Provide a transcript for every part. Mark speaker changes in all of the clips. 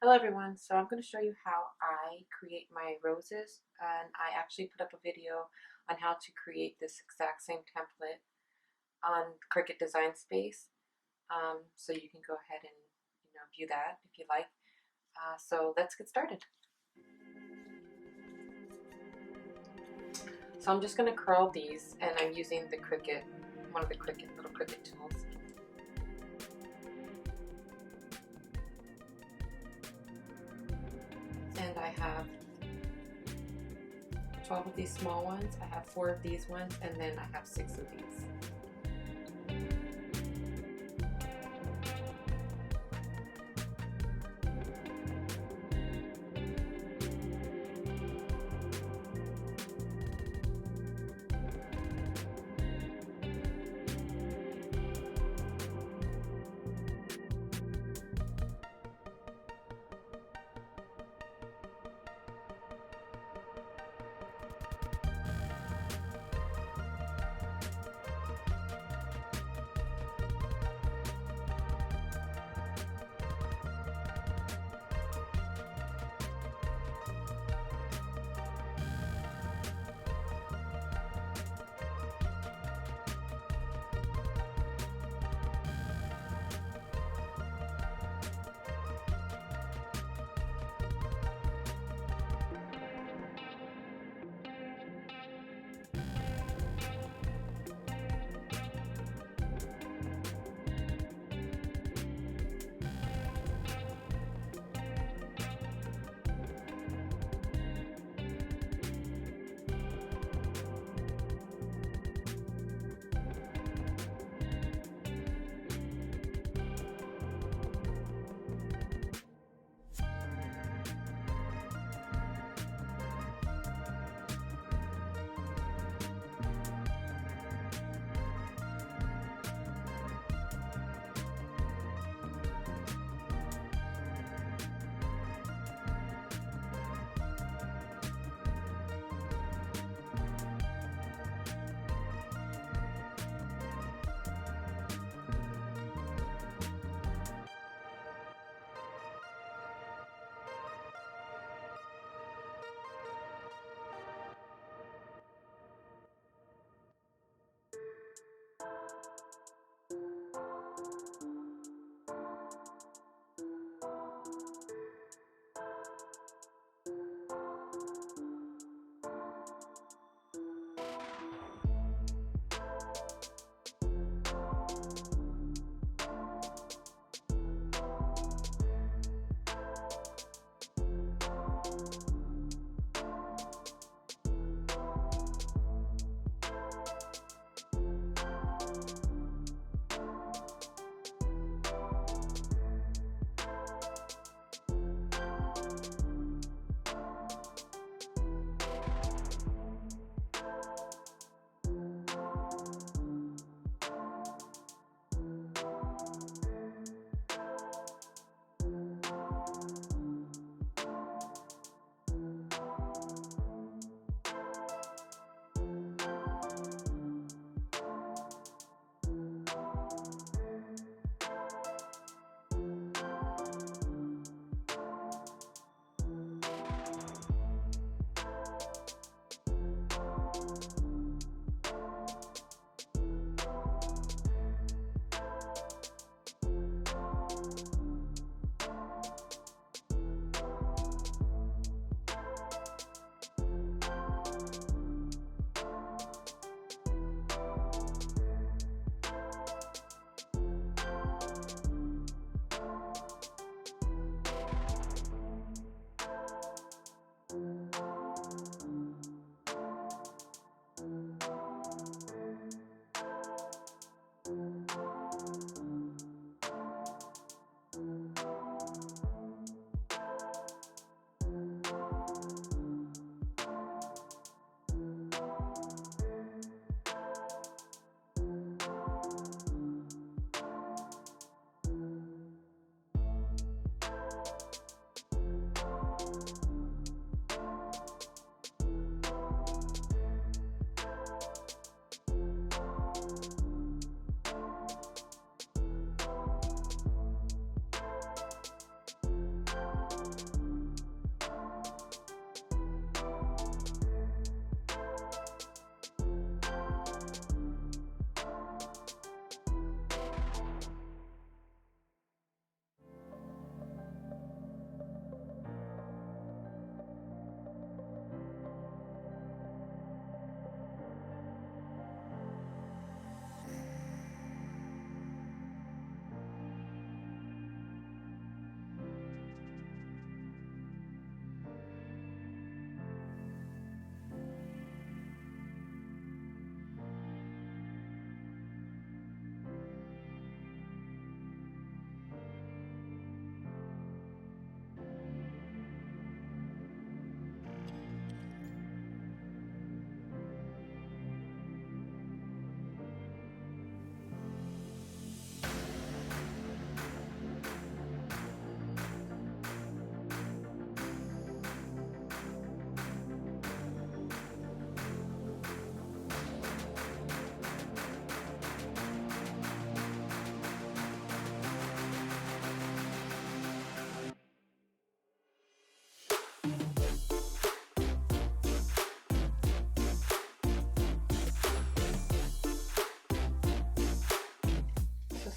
Speaker 1: Hello everyone, so I'm going to show you how I create my roses, and I actually put up a video on how to create this exact same template on Cricut Design Space, so you can go ahead and view that if you like. So let's get started. So I'm just going to curl these, and I'm using the Cricut, one of the little Cricut tools. And I have 12 of these small ones, I have 4 of these ones, and then I have 6 of these.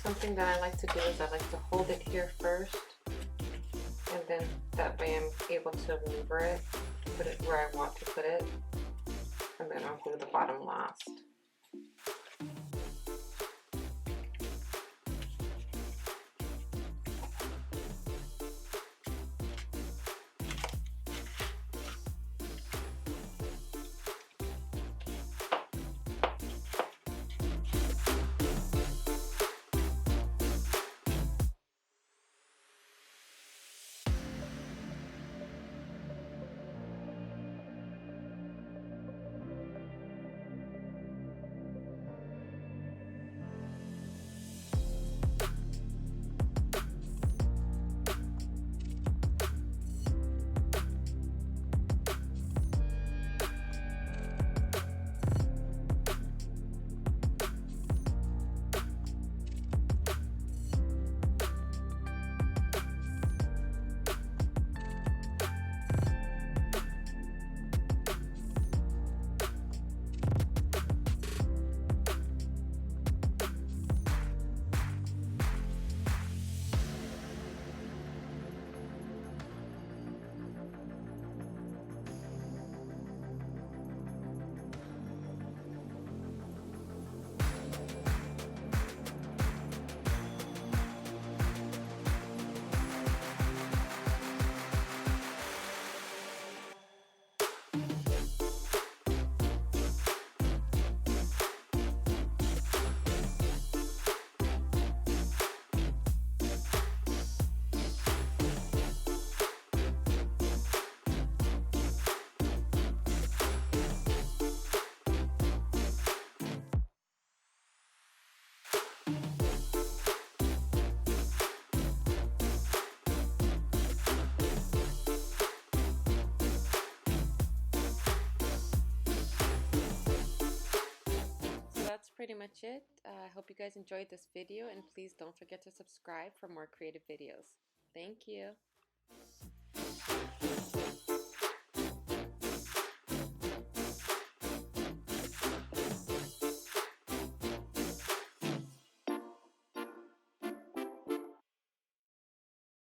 Speaker 1: something that I like to do is I like to hold it here first, and then that way I'm able to maneuver it, put it where I want to put it, and then I'll glue the bottom last. That's pretty much it. I hope you guys enjoyed this video, and please don't forget to subscribe for more creative videos. Thank you.